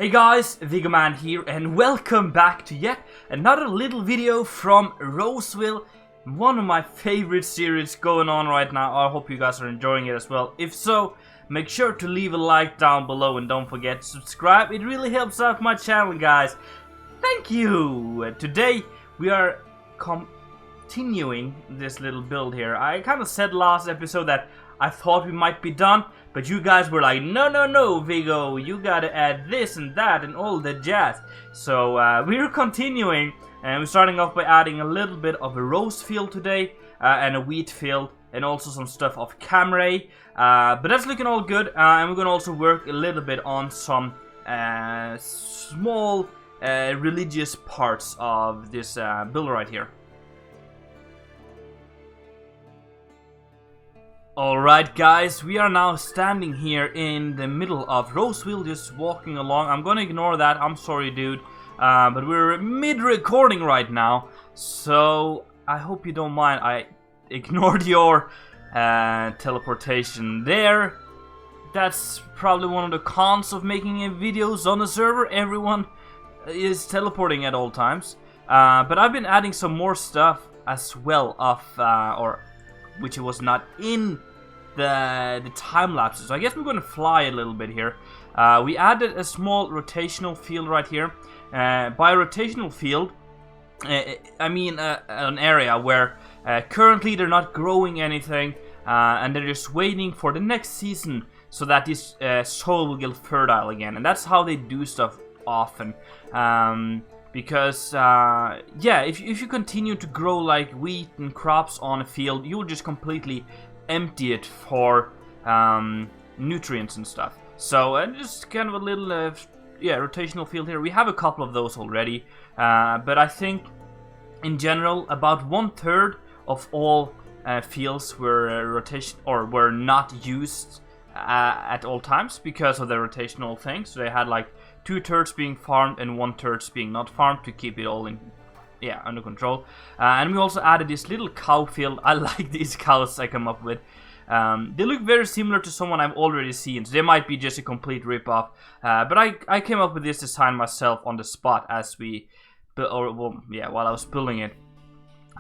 Hey guys, Vigoman here and welcome back to yet another little video from Roseville, one of my favorite series going on right now. I hope you guys are enjoying it as well. If so, make sure to leave a like down below and don't forget to subscribe. It really helps out my channel, guys. Thank you! Today we are continuing this little build here. I kind of said last episode that I thought we might be done, but you guys were like, no, Vigo, you gotta add this and that and all the jazz. So we're continuing, and we're starting off by adding a little bit of a rose field today, and a wheat field, and also some stuff of camray. But that's looking all good, and we're gonna also work a little bit on some small religious parts of this build right here. Alright guys, we are now standing here in the middle of Roseville, just walking along. I'm gonna ignore that, I'm sorry dude, but we're mid-recording right now, so I hope you don't mind. I ignored your teleportation there. That's probably one of the cons of making videos on the server. Everyone is teleporting at all times, but I've been adding some more stuff as well of, which was not in the time lapses. So I guess we're going to fly a little bit here. We added a small rotational field right here. By rotational field, I mean an area where currently they're not growing anything, and they're just waiting for the next season so that this soil will get fertile again. And that's how they do stuff often. Because yeah, if you continue to grow like wheat and crops on a field, you'll just completely empty it for nutrients and stuff. So just kind of a little yeah, rotational field here. We have a couple of those already, but I think in general about 1/3 of all fields were were not used at all times because of the rotational thing. So they had like 2/3 being farmed and 1/3 being not farmed to keep it all in, yeah, under control. And we also added this little cow field. I like these cows I come up with. They look very similar to someone I've already seen, so they might be just a complete rip-off. But I came up with this design myself on the spot as we, well, yeah, while I was building it.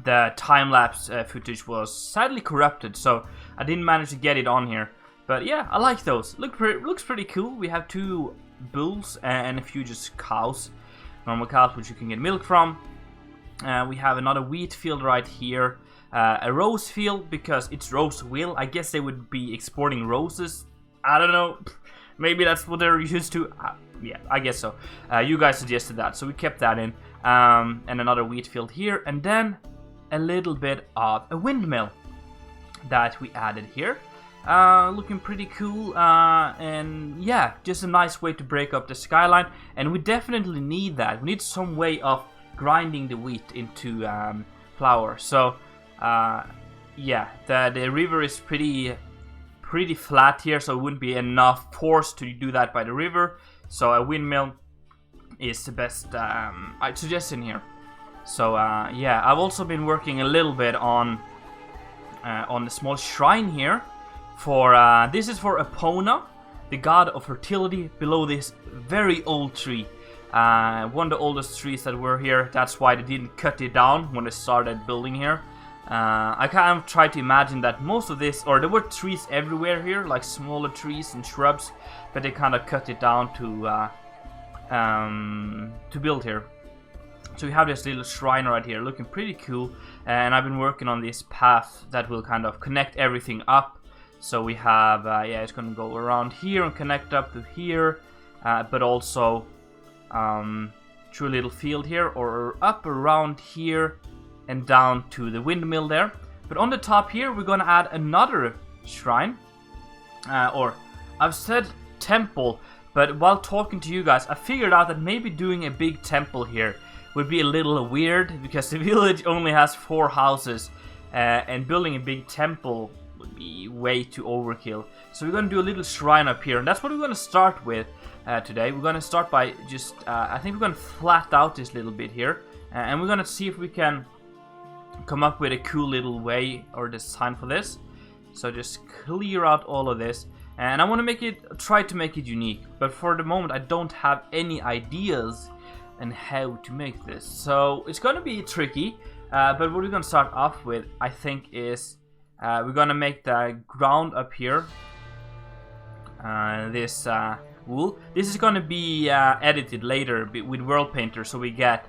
The time-lapse footage was sadly corrupted, so I didn't manage to get it on here. But yeah, I like those. Looks pretty cool. We have 2 bulls and a few just cows, normal cows which you can get milk from. We have another wheat field right here, a rose field because it's Roseville. I guess they would be exporting roses. I don't know, maybe that's what they're used to. Yeah, I guess so. You guys suggested that, so we kept that in. And another wheat field here, and then a little bit of a windmill that we added here. Looking pretty cool, and yeah, just a nice way to break up the skyline, and we definitely need that. We need some way of grinding the wheat into flour. So yeah, the river is pretty flat here, so it wouldn't be enough force to do that by the river, so a windmill is the best I'd suggest in here. So yeah, I've also been working a little bit on the small shrine here. For this is for Epona, the god of fertility, below this very old tree. One of the oldest trees that were here. That's why they didn't cut it down when they started building here. I kind of tried to imagine that most of this, or there were trees everywhere here, like smaller trees and shrubs, but they kind of cut it down to build here. So we have this little shrine right here, looking pretty cool. And I've been working on this path that will kind of connect everything up. So we have, yeah, it's going to go around here and connect up to here, but also through a little field here, or up around here and down to the windmill there. But on the top here, we're going to add another shrine, or I've said temple, but while talking to you guys, I figured out that maybe doing a big temple here would be a little weird, because the village only has 4 houses, and building a big temple would be way too overkill. So we're going to do a little shrine up here, and that's what we're going to start with today. We're going to start by just, I think we're going to flat out this little bit here, and we're going to see if we can come up with a cool little way or design for this. So just clear out all of this, And I want to try to make it unique, but for the moment I don't have any ideas on how to make this. So it's gonna be tricky, but what we're gonna start off with, I think, is we're gonna make the ground up here, this wool. This is gonna be edited later with World Painter, so we got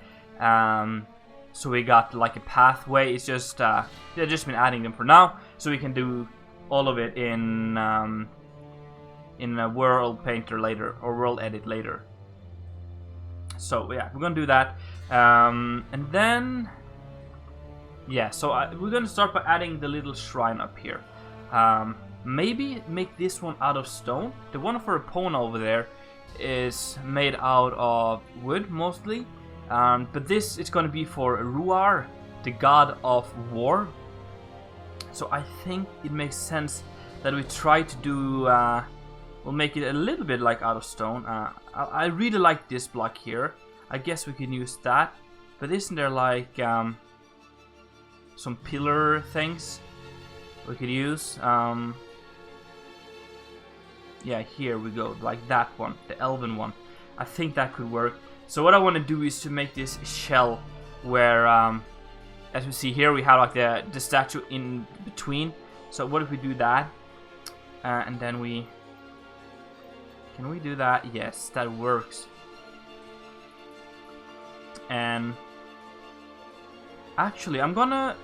like a pathway. It's just they've just been adding them for now, so we can do all of it in a World Painter later, or World Edit later. So yeah, we're gonna do that, and then yeah. So we're gonna start by adding the little shrine up here. Maybe make this one out of stone. The one for Epona over there is made out of wood mostly, but this is gonna be for Ruar, the god of war. So I think it makes sense that we try to do. We'll make it a little bit like out of stone. I really like this block here. I guess we can use that. But isn't there like some pillar things we could use? Yeah, here we go. Like that one, the elven one. I think that could work. So what I want to do is to make this shell where, as we see here, we have like the statue in between. So what if we do that? And then we... Can we do that? Yes, that works. And actually, I'm gonna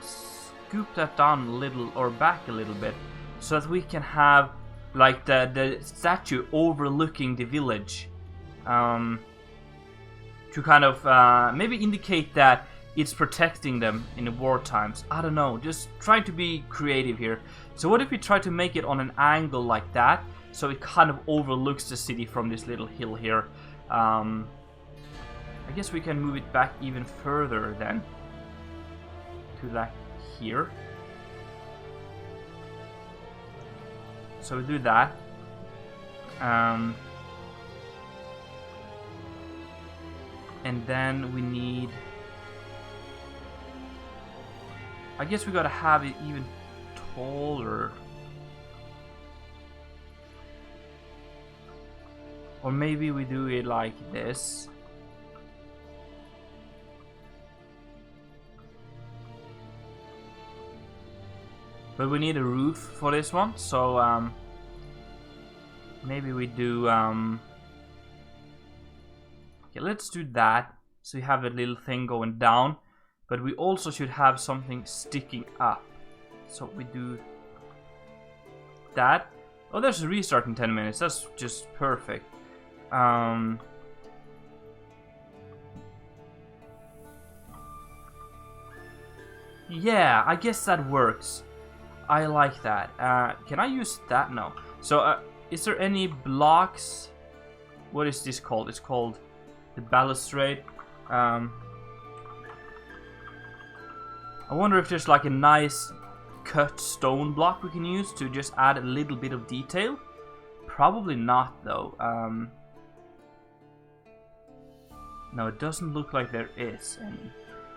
scoop that down a little, or back a little bit, so that we can have like the statue overlooking the village, to kind of maybe indicate that it's protecting them in the war times. I don't know, just trying to be creative here. So what if we try to make it on an angle like that, so it kind of overlooks the city from this little hill here. I guess we can move it back even further then, to like here. So we do that. And then we need... I guess we gotta have it even taller. Or maybe we do it like this. But we need a roof for this one, so maybe we do... Okay, let's do that. So you have a little thing going down, but we also should have something sticking up. So we do that. Oh, there's a restart in 10 minutes. That's just perfect. Yeah, I guess that works. I like that. Can I use that? No. So, is there any blocks? What is this called? It's called the balustrade. I wonder if there's like a nice cut stone block we can use to just add a little bit of detail. Probably not, though. No, it doesn't look like there is any.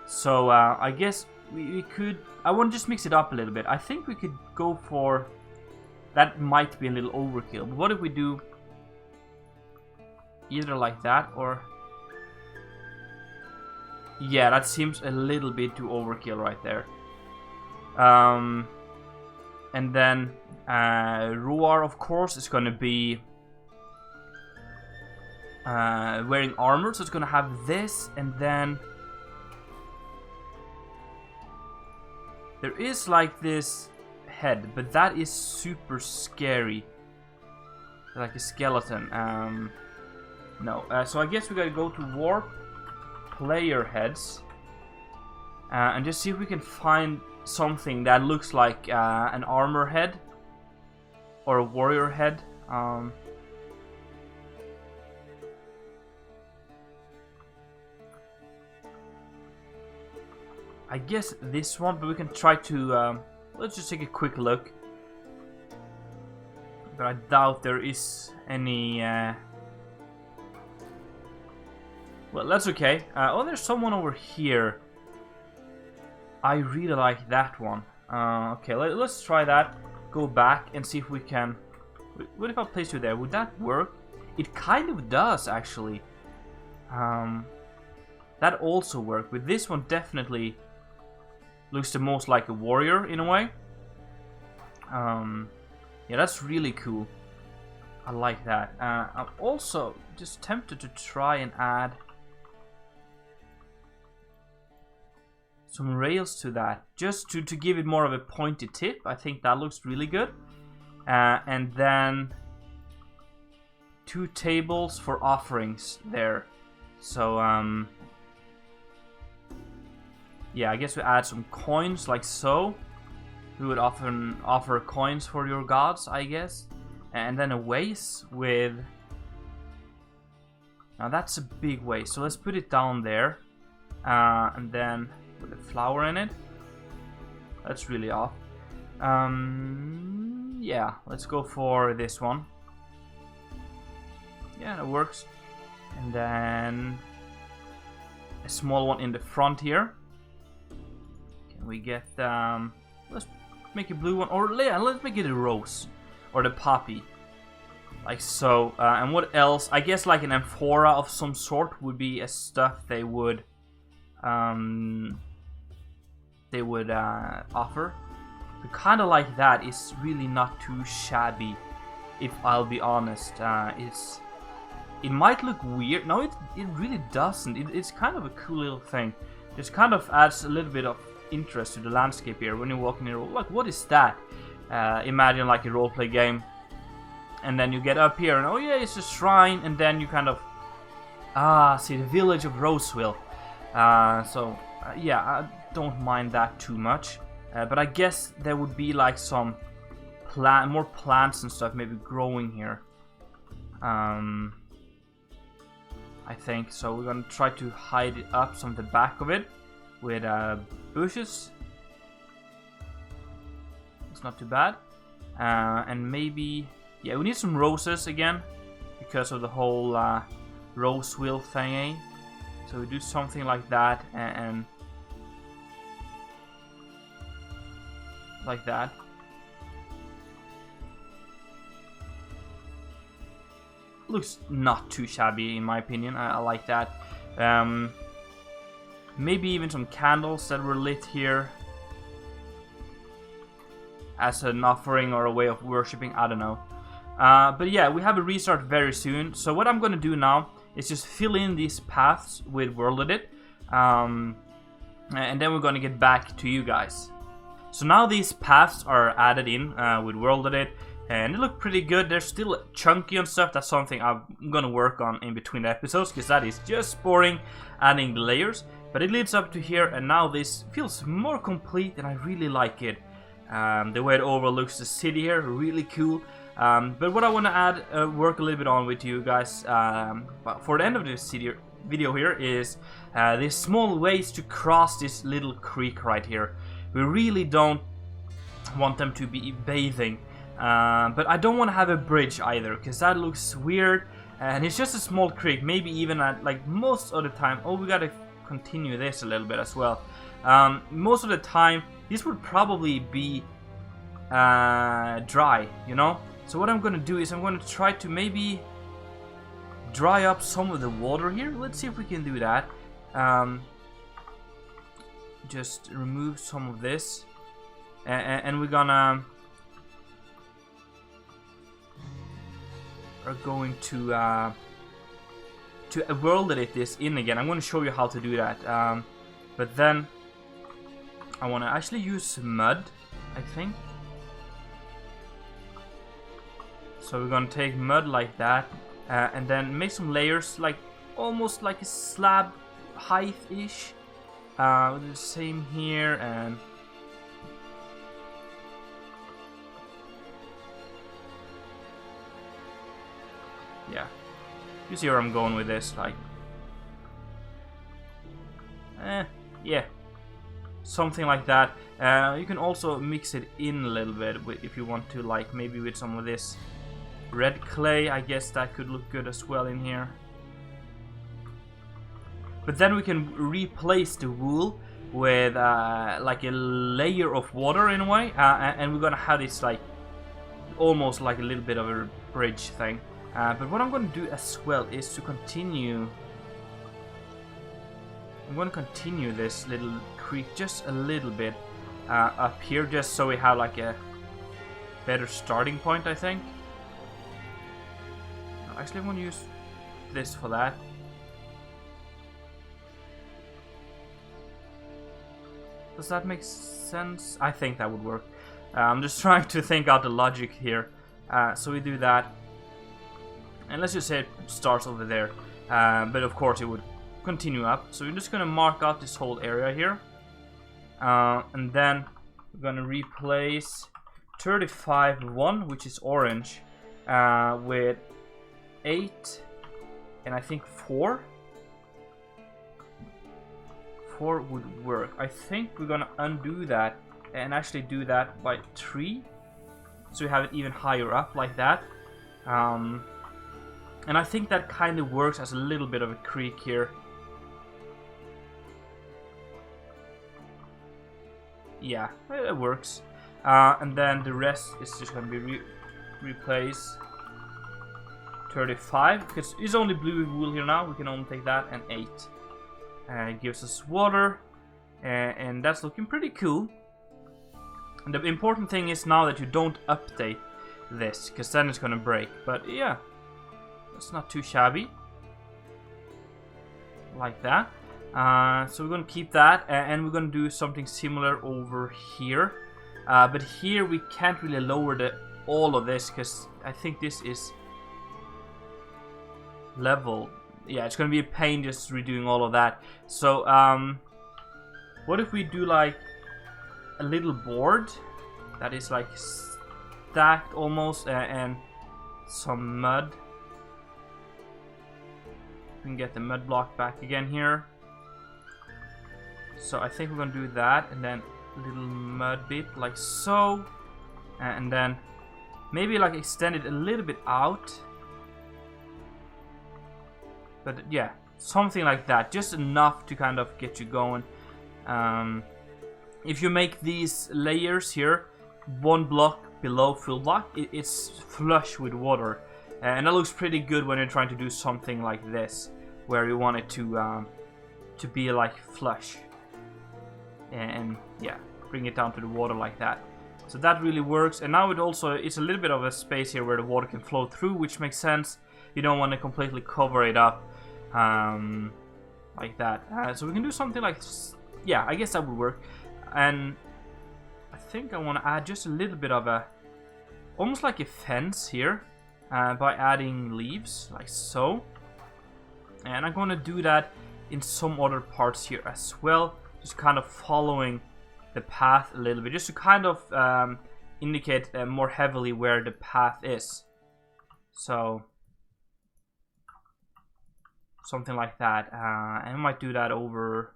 So, I guess we could... I want to just mix it up a little bit. I think we could go for... That might be a little overkill. But what if we do either like that or... Yeah, that seems a little bit too overkill right there. And then Ruar, of course, is going to be wearing armor. So it's going to have this, and then there is like this head, but that is super scary. Like a skeleton. No. So I guess we gotta go to warp player heads and just see if we can find something that looks like an armor head or a warrior head. I guess this one, but we can try to... let's just take a quick look. But I doubt there is any... Well, that's okay. Oh, there's someone over here. I really like that one. Okay, let's try that. Go back and see if we can What if I place you there? Would that work? It kind of does, actually. That also worked. With this one, definitely looks the most like a warrior in a way. Yeah, that's really cool. I like that. I'm also just tempted to try and add some rails to that, just to give it more of a pointed tip. I think that looks really good. And then 2 tables for offerings there. So yeah, I guess we add some coins like so. We would often offer coins for your gods, I guess. And then a vase with... Now that's a big vase, so let's put it down there. And then put a flower in it. That's really off. Yeah, let's go for this one. Yeah, that works. And then a small one in the front here. Can we get... let's make a blue one, or yeah, let's make it a rose. Or the poppy. Like so. And what else? I guess like an amphora of some sort would be a stuff they would offer. But kind of like that is really not too shabby, if I'll be honest. It might look weird. No, it really doesn't. It's kind of a cool little thing. Just kind of adds a little bit of interest to the landscape here when you're walking in. Like, what is that? Imagine like a roleplay game, and then you get up here and oh yeah, it's a shrine, and then you kind of see the village of Roseville. Yeah, I don't mind that too much. But I guess there would be like some more plants and stuff maybe growing here. I think so. We're gonna try to hide it up some of the back of it with bushes. It's not too bad. And maybe, yeah, we need some roses again because of the whole Roseville thingy. So we do something like that and like that. Looks not too shabby in my opinion. I like that. Maybe even some candles that were lit here as an offering or a way of worshipping. I don't know. But yeah, we have a restart very soon. So what I'm gonna do now is just fill in these paths with World Edit, and then we're gonna get back to you guys. So now these paths are added in with World Edit, and they look pretty good. They're still chunky and stuff. That's something I'm gonna work on in between the episodes, because that is just boring adding the layers. But it leads up to here, and now this feels more complete, and I really like it. The way it overlooks the city here, really cool. But what I want to add, work a little bit on with you guys for the end of this video here is these small ways to cross this little creek right here. We really don't want them to be bathing, but I don't want to have a bridge either, because that looks weird, and it's just a small creek. Maybe even at like most of the time, oh, we gotta continue this a little bit as well. Most of the time this would probably be dry, you know. So what I'm gonna do is I'm gonna try to maybe dry up some of the water here. Let's see if we can do that. Just remove some of this, and we're going to World Edit this in again. I'm going to show you how to do that. But then I want to actually use mud, I think. So we're going to take mud like that, and then make some layers, like almost like a slab height-ish. The same here, and yeah, you see where I'm going with this, like, yeah, something like that. You can also mix it in a little bit if you want to, like maybe with some of this red clay. I guess that could look good as well in here. But then we can replace the wool with like a layer of water in a way, and we're gonna have this like almost like a little bit of a bridge thing. But what I'm going to do as well is to continue. I'm going to continue this little creek just a little bit up here, just so we have like a better starting point, I think. Actually, I'm going to use this for that. Does that make sense? I think that would work. I'm just trying to think out the logic here. So we do that. And let's just say it starts over there. But of course it would continue up. So we're just going to mark out this whole area here. And then we're going to replace 35-1, which is orange, with 8 and I think 4. 4 would work. I think we're gonna undo that and actually do that by 3, so we have it even higher up like that. And I think that kind of works as a little bit of a creek here. Yeah, it works. And then the rest is just gonna be replaced 35, because it's only blue wool here now. We can only take that, and 8. It gives us water, and that's looking pretty cool. And the important thing is now that you don't update this, because then it's gonna break. But yeah, that's not too shabby. Like that. So we're gonna keep that, and we're gonna do something similar over here. But here we can't really lower all of this, because I think this is level. Yeah, it's gonna be a pain just redoing all of that. So what if we do like a little board that is like stacked almost, and some mud. We can get the mud block back again here. So I think we're gonna do that, and then a little mud bit like so, and then maybe like extend it a little bit out. But yeah, something like that, just enough to kind of get you going. If you make these layers here 1 block below full block, it's flush with water, and that looks pretty good when you're trying to do something like this, where you want it to be like flush, and yeah, bring it down to the water like that. So that really works. And now it's a little bit of a space here where the water can flow through, which makes sense. You don't want to completely cover it up like that. So we can do something like, yeah, I guess that would work. And I think I want to add just a little bit of a, almost like a fence here, by adding leaves like so. And I'm going to do that in some other parts here as well, just kind of following the path a little bit, just to kind of indicate more heavily where the path is. So something like that. And I might do that over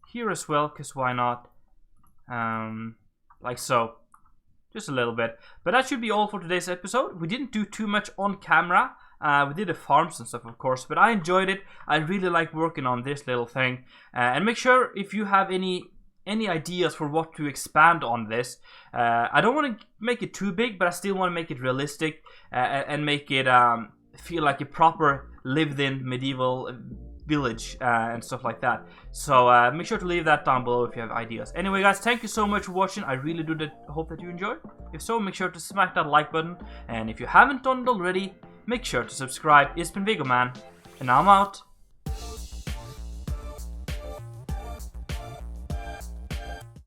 here as well, because why not? Like so, just a little bit. But that should be all for today's episode. We didn't do too much on camera. We did the farms and stuff, of course, but I enjoyed it. I really like working on this little thing. And make sure, if you have any ideas for what to expand on this. I don't want to make it too big, but I still want to make it realistic, and make it feel like a proper lived-in medieval village, and stuff like that. So make sure to leave that down below if you have ideas. Anyway guys, thank you so much for watching. I really do hope that you enjoyed. If so, make sure to smack that like button, and if you haven't done it already, make sure to subscribe. It's been Viggo Man, and I'm out.